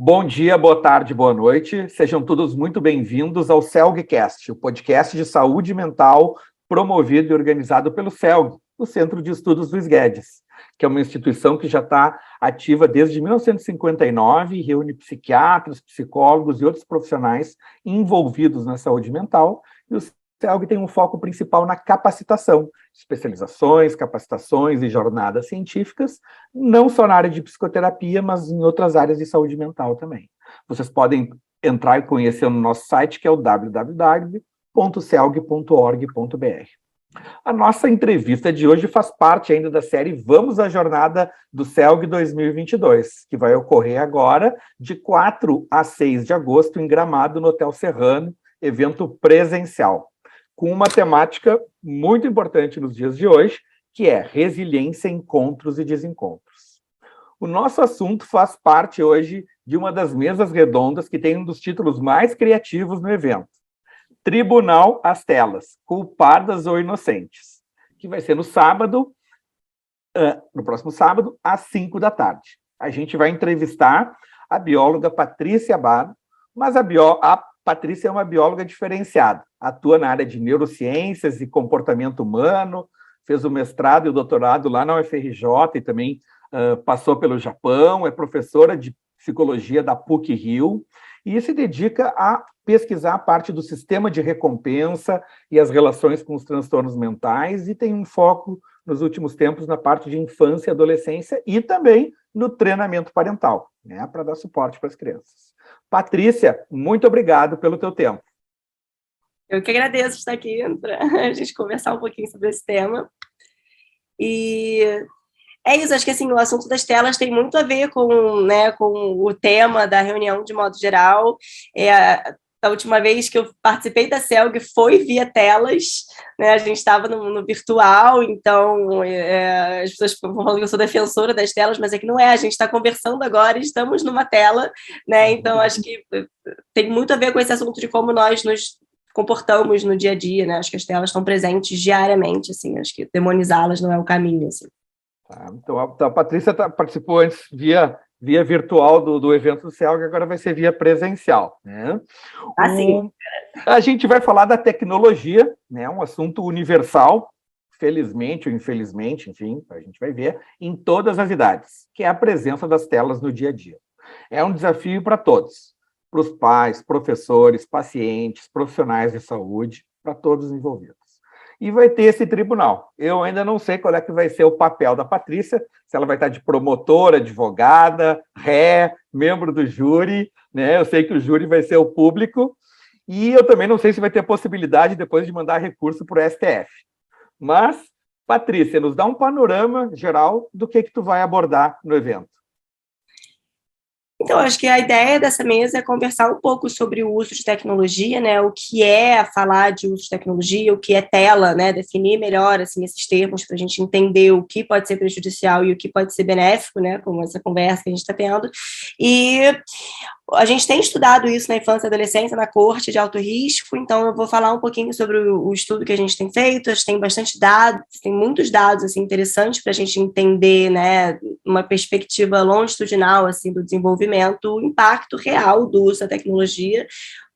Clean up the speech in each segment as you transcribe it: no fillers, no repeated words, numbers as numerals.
Bom dia, boa tarde, boa noite. Sejam todos muito bem-vindos ao CELGcast, o podcast de saúde mental promovido e organizado pelo CELG, o Centro de Estudos Luiz Guedes, que é uma instituição que já está ativa desde 1959 e reúne psiquiatras, psicólogos e outros profissionais envolvidos na saúde mental. E o CELG tem um foco principal na capacitação, especializações, capacitações e jornadas científicas, não só na área de psicoterapia, mas em outras áreas de saúde mental também. Vocês podem entrar e conhecer no nosso site, que é o www.celg.org.br. A nossa entrevista de hoje faz parte ainda da série Vamos à Jornada do CELG 2022, que vai ocorrer agora de 4 a 6 de agosto em Gramado, no Hotel Serrano, evento presencial, com uma temática muito importante nos dias de hoje, que é resiliência, encontros e desencontros. O nosso assunto faz parte hoje de uma das mesas redondas que tem um dos títulos mais criativos no evento, Tribunal às Telas, culpadas ou inocentes, que vai ser no próximo sábado, às 5 da tarde. A gente vai entrevistar a bióloga Patrícia Bar, mas a Patrícia é uma bióloga diferenciada, atua na área de neurociências e comportamento humano, fez o mestrado e o doutorado lá na UFRJ e também passou pelo Japão, é professora de psicologia da PUC-Rio e se dedica a pesquisar a parte do sistema de recompensa e as relações com os transtornos mentais e tem um foco nos últimos tempos na parte de infância e adolescência e também no treinamento parental, né, para dar suporte para as crianças. Patrícia, muito obrigado pelo teu tempo. Eu que agradeço estar aqui para a gente conversar um pouquinho sobre esse tema. E é isso, acho que assim, o assunto das telas tem muito a ver com, né, com o tema da reunião de modo geral. A última vez que eu participei da CELG foi via telas, né? A gente estava no virtual, então as pessoas falam que eu sou defensora das telas, mas é que não é, a gente está conversando agora, estamos numa tela, né? Então acho que tem muito a ver com esse assunto de como nós nos comportamos no dia a dia, né? Acho que as telas estão presentes diariamente, assim, acho que demonizá-las não é o caminho, assim. Então a Patrícia participou antes via virtual do evento do CELG, agora vai ser via presencial, né? Sim. A gente vai falar da tecnologia, né? Um assunto universal, felizmente ou infelizmente, enfim, a gente vai ver, em todas as idades, que é a presença das telas no dia a dia. É um desafio para todos, para os pais, professores, pacientes, profissionais de saúde, para todos os envolvidos. E vai ter esse tribunal. Eu ainda não sei qual é que vai ser o papel da Patrícia, se ela vai estar de promotora, advogada, ré, membro do júri, né? Eu sei que o júri vai ser o público, e eu também não sei se vai ter possibilidade depois de mandar recurso para o STF. Mas, Patrícia, nos dá um panorama geral do que tu vai abordar no evento. Então, acho que a ideia dessa mesa é conversar um pouco sobre o uso de tecnologia, né? O que é falar de uso de tecnologia, o que é tela, né? Definir melhor assim, esses termos para a gente entender o que pode ser prejudicial e o que pode ser benéfico, né? Como essa conversa que a gente está tendo. E a gente tem estudado isso na infância e adolescência, na coorte de alto risco, então eu vou falar um pouquinho sobre o estudo que a gente tem feito. A gente tem bastante dados, tem muitos dados assim, interessantes para a gente entender, né, uma perspectiva longitudinal assim, do desenvolvimento, o impacto real do uso da tecnologia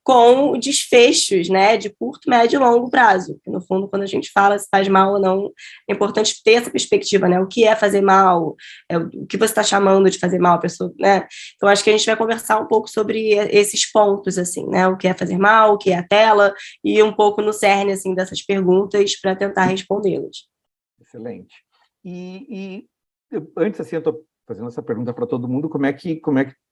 com desfechos, né, de curto, médio e longo prazo. No fundo, quando a gente fala se faz mal ou não, é importante ter essa perspectiva, né, o que é fazer mal, o que você está chamando de fazer mal a pessoa, né. Então, acho que a gente vai conversar um pouco sobre esses pontos, assim, né, o que é fazer mal, o que é a tela, e um pouco no cerne, assim, dessas perguntas para tentar respondê-las. Excelente. E antes, assim, eu estou fazendo essa pergunta para todo mundo, como é que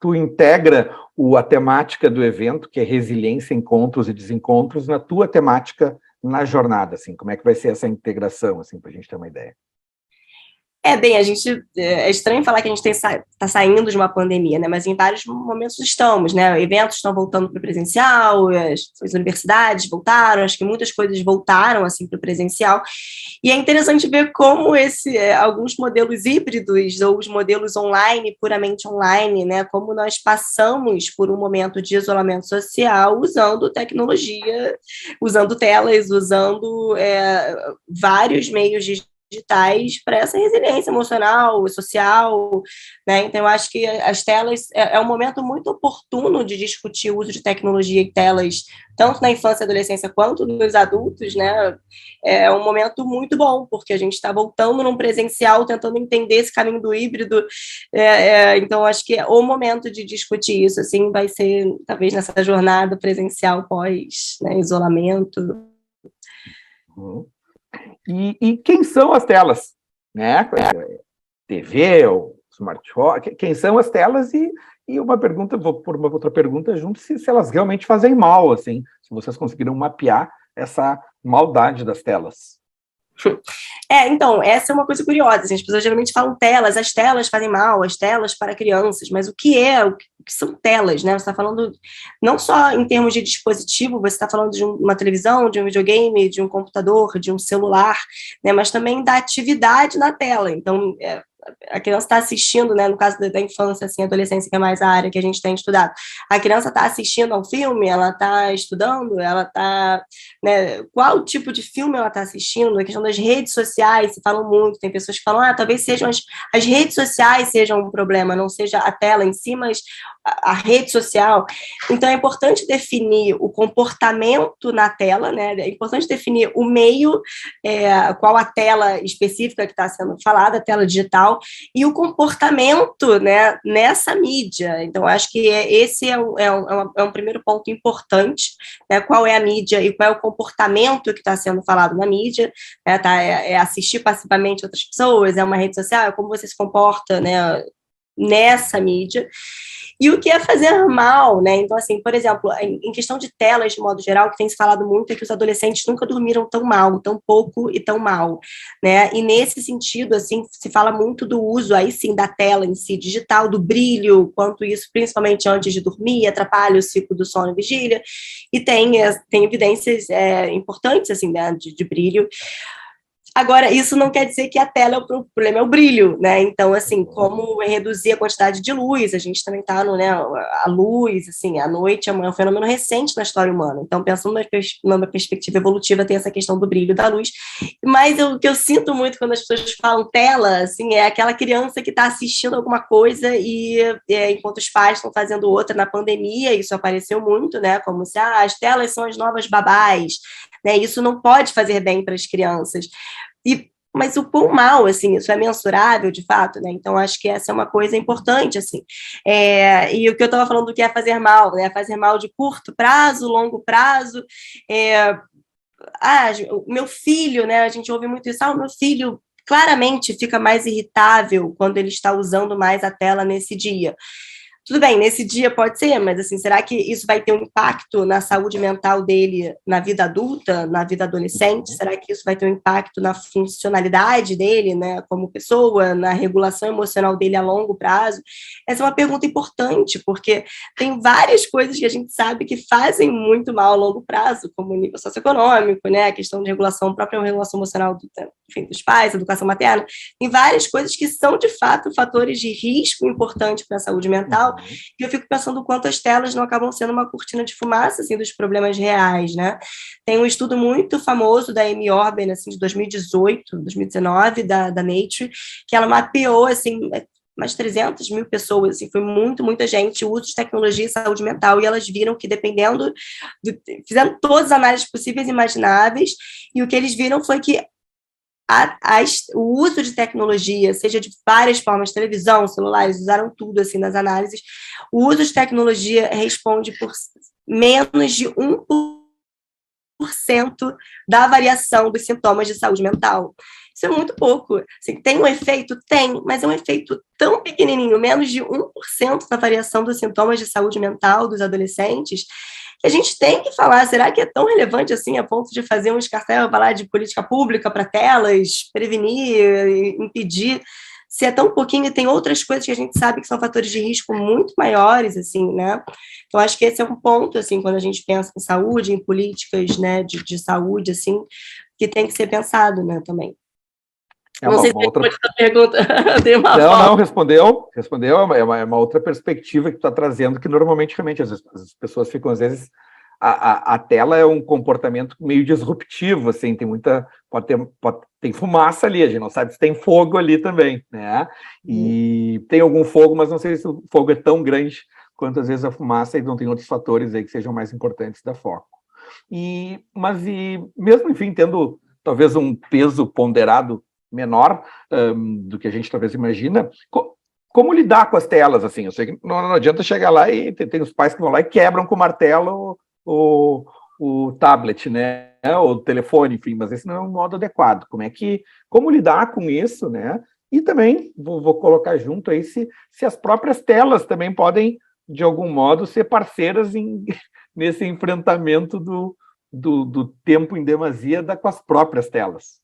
tu integra a temática do evento, que é resiliência, encontros e desencontros, na tua temática na jornada, assim, como é que vai ser essa integração, assim, para a gente ter uma ideia? Bem, é estranho falar que a gente está saindo de uma pandemia, né? Mas em vários momentos estamos, né? Eventos estão voltando para o presencial, as universidades voltaram, acho que muitas coisas voltaram assim para o presencial. E é interessante ver como alguns modelos híbridos ou os modelos online, puramente online, né? Como nós passamos por um momento de isolamento social usando tecnologia, usando telas, usando vários meios digitais para essa resiliência emocional, social, né? Então, eu acho que as telas é um momento muito oportuno de discutir o uso de tecnologia e telas, tanto na infância e adolescência quanto nos adultos, né? É um momento muito bom, porque a gente está voltando num presencial, tentando entender esse caminho do híbrido. Então, acho que o momento de discutir isso, assim, vai ser, talvez, nessa jornada presencial pós, né, isolamento. Uhum. E quem são as telas? Né? TV, ou smartphone, quem são as telas? E uma pergunta, vou por uma outra pergunta junto, se elas realmente fazem mal, assim, se vocês conseguiram mapear essa maldade das telas. Então, essa é uma coisa curiosa, assim, as pessoas geralmente falam telas, as telas fazem mal, as telas para crianças, mas o que são telas, né? Você está falando não só em termos de dispositivo, você está falando de uma televisão, de um videogame, de um computador, de um celular, né? Mas também da atividade na tela. Então, a criança está assistindo, né, no caso da infância, assim, adolescência, que é mais a área que a gente tem estudado, a criança está assistindo ao filme, ela está estudando, ela está, né, qual tipo de filme ela está assistindo, a questão das redes sociais, se falam muito, tem pessoas que falam, talvez sejam as redes sociais sejam um problema, não seja a tela em si, mas a rede social. Então, é importante definir o comportamento na tela, né, é importante definir o meio, qual a tela específica que está sendo falada, a tela digital, e o comportamento, né, nessa mídia. Então, acho que esse é um primeiro ponto importante, né, qual é a mídia e qual é o comportamento que está sendo falado na mídia, né, é assistir passivamente outras pessoas, é uma rede social, é como você se comporta, né, nessa mídia. E o que é fazer mal, né? Então, assim, por exemplo, em questão de telas, de modo geral, o que tem se falado muito é que os adolescentes nunca dormiram tão mal, tão pouco e tão mal, né? E nesse sentido, assim, se fala muito do uso, aí sim, da tela em si, digital, do brilho, quanto isso, principalmente antes de dormir, atrapalha o ciclo do sono e vigília, e tem evidências importantes, assim, né, de brilho. Agora, isso não quer dizer que a tela, o problema é o brilho, né? Então, assim, como reduzir a quantidade de luz, a gente também está no, né, a luz, assim, a noite é um fenômeno recente na história humana. Então, pensando numa perspectiva evolutiva, tem essa questão do brilho da luz. Mas o que eu sinto muito quando as pessoas falam tela, assim, é aquela criança que está assistindo alguma coisa e enquanto os pais estão fazendo outra. Na pandemia, isso apareceu muito, né? Como se as telas são as novas babás, né? Isso não pode fazer bem para as crianças. Mas o quão mal, assim, isso é mensurável, de fato, né? Então, acho que essa é uma coisa importante, assim. E o que eu estava falando do que é fazer mal, né? Fazer mal de curto prazo, longo prazo. O meu filho, né? A gente ouve muito isso. O meu filho claramente fica mais irritável quando ele está usando mais a tela nesse dia. Tudo bem, nesse dia pode ser, mas assim, será que isso vai ter um impacto na saúde mental dele na vida adulta, na vida adolescente? Será que isso vai ter um impacto na funcionalidade dele, né, como pessoa, na regulação emocional dele a longo prazo? Essa é uma pergunta importante, porque tem várias coisas que a gente sabe que fazem muito mal a longo prazo, como o nível socioeconômico, né, a questão de regulação, própria regulação emocional dos pais, educação materna. Tem várias coisas que são, de fato, fatores de risco importantes para a saúde mental. E eu fico pensando o quanto as telas não acabam sendo uma cortina de fumaça, assim, dos problemas reais, né? Tem um estudo muito famoso da Amy Orben, assim, de 2018, 2019, da Nature, que ela mapeou, assim, mais de 300 mil pessoas, assim, foi muita gente, o uso de tecnologia e saúde mental, e elas viram que dependendo, fizeram todas as análises possíveis e imagináveis, e o que eles viram foi que o uso de tecnologia, seja de várias formas, televisão, celulares, usaram tudo assim nas análises, o uso de tecnologia responde por menos de 1% da variação dos sintomas de saúde mental. Isso é muito pouco. Assim, tem um efeito? Tem, mas é um efeito tão pequenininho, menos de 1% da variação dos sintomas de saúde mental dos adolescentes, que a gente tem que falar, será que é tão relevante assim a ponto de fazer um escarcéu, falar de política pública para telas, prevenir, impedir, se é tão pouquinho e tem outras coisas que a gente sabe que são fatores de risco muito maiores, assim, né? Então, acho que esse é um ponto, assim, quando a gente pensa em saúde, em políticas, né, de saúde, assim, que tem que ser pensado, né, também. Não sei se outra... responde a pergunta. Não, respondeu, é uma outra perspectiva que tu está trazendo, que normalmente, realmente, as pessoas ficam, às vezes, a tela é um comportamento meio disruptivo, assim, tem muita, tem fumaça ali, a gente não sabe se tem fogo ali também, né? E tem algum fogo, mas não sei se o fogo é tão grande quanto às vezes a fumaça, e não tem outros fatores aí que sejam mais importantes da foco. Mas mesmo, enfim, tendo talvez um peso ponderado menor do que a gente talvez imagina, como lidar com as telas, assim? Eu sei que não adianta chegar lá e tem os pais que vão lá e quebram com o martelo o tablet, né? O telefone, enfim, mas esse não é um modo adequado. Como lidar com isso, né? E também vou colocar junto aí se as próprias telas também podem, de algum modo, ser parceiras nesse enfrentamento do tempo em demasia com as próprias telas.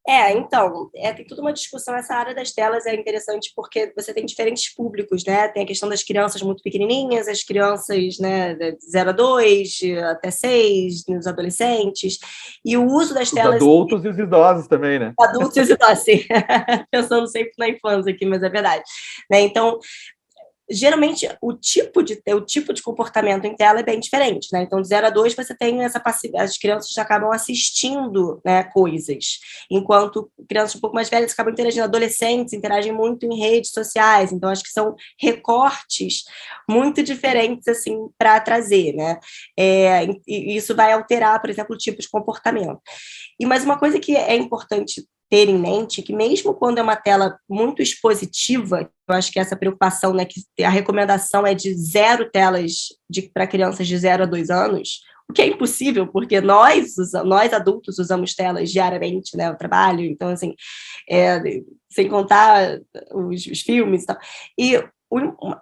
Então, tem toda uma discussão. Essa área das telas é interessante porque você tem diferentes públicos, né? Tem a questão das crianças muito pequenininhas, as crianças, né, de 0 a 2, até 6, os adolescentes, e o uso das telas... Os adultos e os idosos também, né? Adultos e os idosos, sim. Pensando sempre na infância aqui, mas é verdade. Né? Então, geralmente, o tipo de comportamento em tela é bem diferente, né? Então, de 0 a 2, você tem essa passividade, as crianças já acabam assistindo, né, coisas, enquanto crianças um pouco mais velhas acabam interagindo, adolescentes interagem muito em redes sociais, então acho que são recortes muito diferentes, assim, para trazer, né? E isso vai alterar, por exemplo, o tipo de comportamento. Mas uma coisa que é importante ter em mente que mesmo quando é uma tela muito expositiva, eu acho que essa preocupação, né, que a recomendação é de 0 telas para crianças de 0 a 2 anos, o que é impossível, porque nós adultos usamos telas diariamente, né, o trabalho, então, assim, sem contar os filmes e tal. E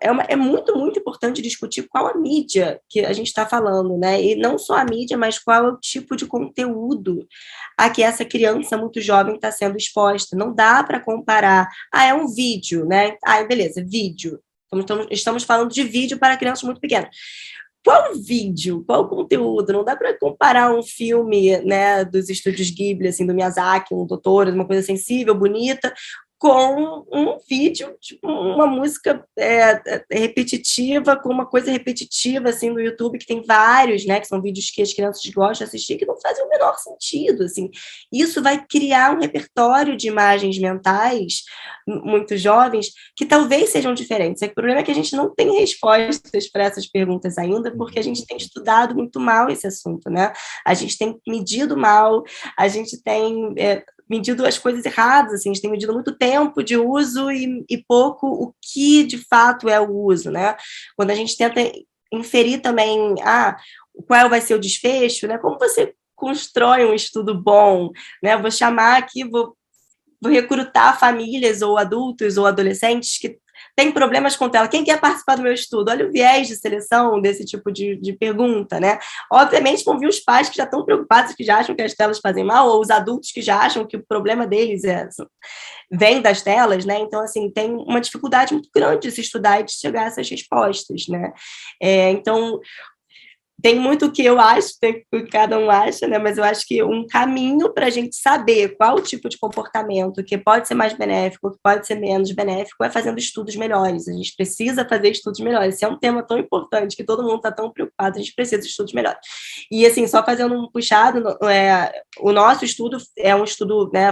é muito, muito importante discutir qual a mídia que a gente está falando, né? E não só a mídia, mas qual é o tipo de conteúdo a que essa criança muito jovem está sendo exposta. Não dá para comparar. É um vídeo, né? Beleza, vídeo. Estamos falando de vídeo para crianças muito pequenas. Qual vídeo? Qual conteúdo? Não dá para comparar um filme, né, dos estúdios Ghibli, assim, do Miyazaki, um doutor, uma coisa sensível, bonita, com um vídeo, tipo, uma música repetitiva, com uma coisa repetitiva, assim, no YouTube, que tem vários, né, que são vídeos que as crianças gostam de assistir, que não fazem o menor sentido, assim. Isso vai criar um repertório de imagens mentais, muito jovens, que talvez sejam diferentes. O problema é que a gente não tem respostas para essas perguntas ainda, porque a gente tem estudado muito mal esse assunto, né? A gente tem medido mal, a gente tem... medido as coisas erradas, assim, a gente tem medido muito tempo de uso e pouco o que de fato é o uso, né? Quando a gente tenta inferir também, qual vai ser o desfecho, né? Como você constrói um estudo bom, né? Vou chamar aqui, vou recrutar famílias ou adultos ou adolescentes que têm problemas com tela. Quem quer participar do meu estudo? Olha o viés de seleção desse tipo de pergunta, né? Obviamente vão vir os pais que já estão preocupados, que já acham que as telas fazem mal, ou os adultos que já acham que o problema deles vem das telas, né? Então, assim, tem uma dificuldade muito grande de se estudar e de chegar a essas respostas, né? Então, tem muito o que eu acho, tem o que cada um acha, né? Mas eu acho que um caminho para a gente saber qual o tipo de comportamento que pode ser mais benéfico, que pode ser menos benéfico, é fazendo estudos melhores. A gente precisa fazer estudos melhores. Se é um tema tão importante, que todo mundo está tão preocupado, a gente precisa de estudos melhores. E, assim, só fazendo um puxado, o nosso estudo é um estudo, né,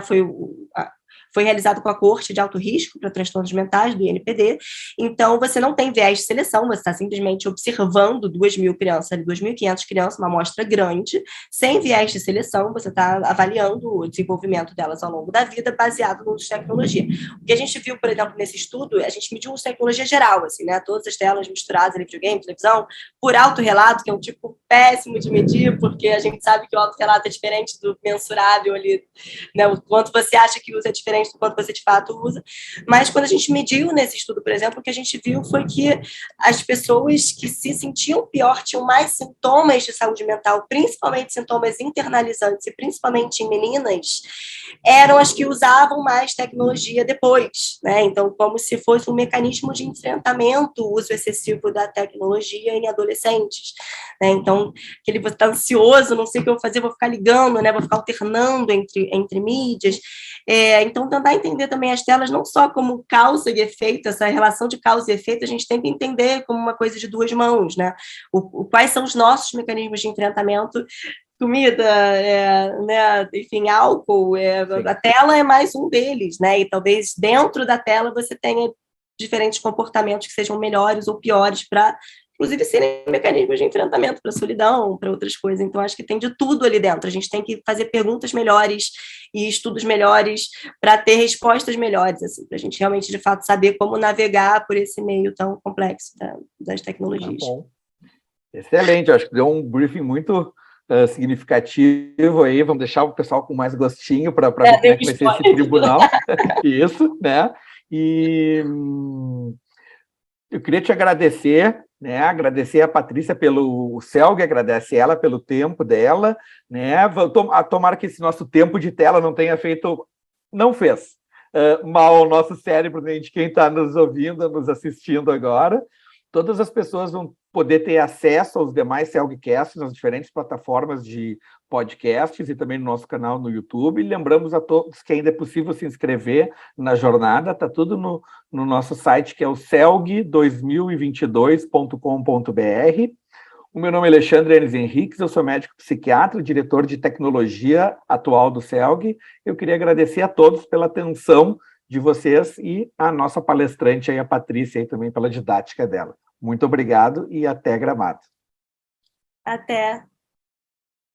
foi realizado com a Corte de Alto Risco para Transtornos Mentais, do INPD. Então, você não tem viés de seleção, você está simplesmente observando 2.000 crianças, 2.500 crianças, uma amostra grande, sem viés de seleção, você está avaliando o desenvolvimento delas ao longo da vida, baseado no uso de tecnologia. O que a gente viu, por exemplo, nesse estudo, a gente mediu uso de tecnologia geral, assim, né? Todas as telas misturadas, videogame, televisão, por autorrelato, que é um tipo péssimo de medir, porque a gente sabe que o autorrelato é diferente do mensurável ali, né? O quanto você acha que usa é diferente do quanto você de fato usa, mas quando a gente mediu nesse estudo, por exemplo, o que a gente viu foi que as pessoas que se sentiam pior tinham mais sintomas de saúde mental, principalmente sintomas internalizantes e principalmente em meninas, eram as que usavam mais tecnologia depois, né? Então, como se fosse um mecanismo de enfrentamento o uso excessivo da tecnologia em adolescentes, né? Então, que ele está ansioso, não sei o que eu vou fazer, vou ficar ligando, né? Vou ficar alternando entre mídias. Então, tentar entender também as telas não só como causa e efeito, essa relação de causa e efeito, a gente tem que entender como uma coisa de duas mãos, né? Quais são os nossos mecanismos de enfrentamento comida, né, enfim, álcool, a tela é mais um deles, né? E talvez dentro da tela você tenha diferentes comportamentos que sejam melhores ou piores para, inclusive, serem mecanismos de enfrentamento para a solidão, para outras coisas. Então, acho que tem de tudo ali dentro. A gente tem que fazer perguntas melhores e estudos melhores para ter respostas melhores, assim, para a gente realmente, de fato, saber como navegar por esse meio tão complexo das tecnologias. Tá bom. Excelente, acho que deu um briefing muito significativo aí. Vamos deixar o pessoal com mais gostinho para ver como é que vai ser esse tribunal. Isso, né? E eu queria te agradecer, né? Agradecer a Patrícia pelo CELG, agradecer ela pelo tempo dela, né? Tomara que esse nosso tempo de tela não tenha feito, não fez mal ao nosso cérebro, nem de quem está nos ouvindo, nos assistindo agora. Todas as pessoas vão poder ter acesso aos demais CELGcasts nas diferentes plataformas de podcasts e também no nosso canal no YouTube. E lembramos a todos que ainda é possível se inscrever na jornada, está tudo no nosso site, que é o celg2022.com.br. O meu nome é Alexandre Enes Henriques, eu sou médico psiquiatra, diretor de tecnologia atual do CELG. Eu queria agradecer a todos pela atenção de vocês e a nossa palestrante aí, a Patrícia, aí também pela didática dela. Muito obrigado e até Gramado. Até.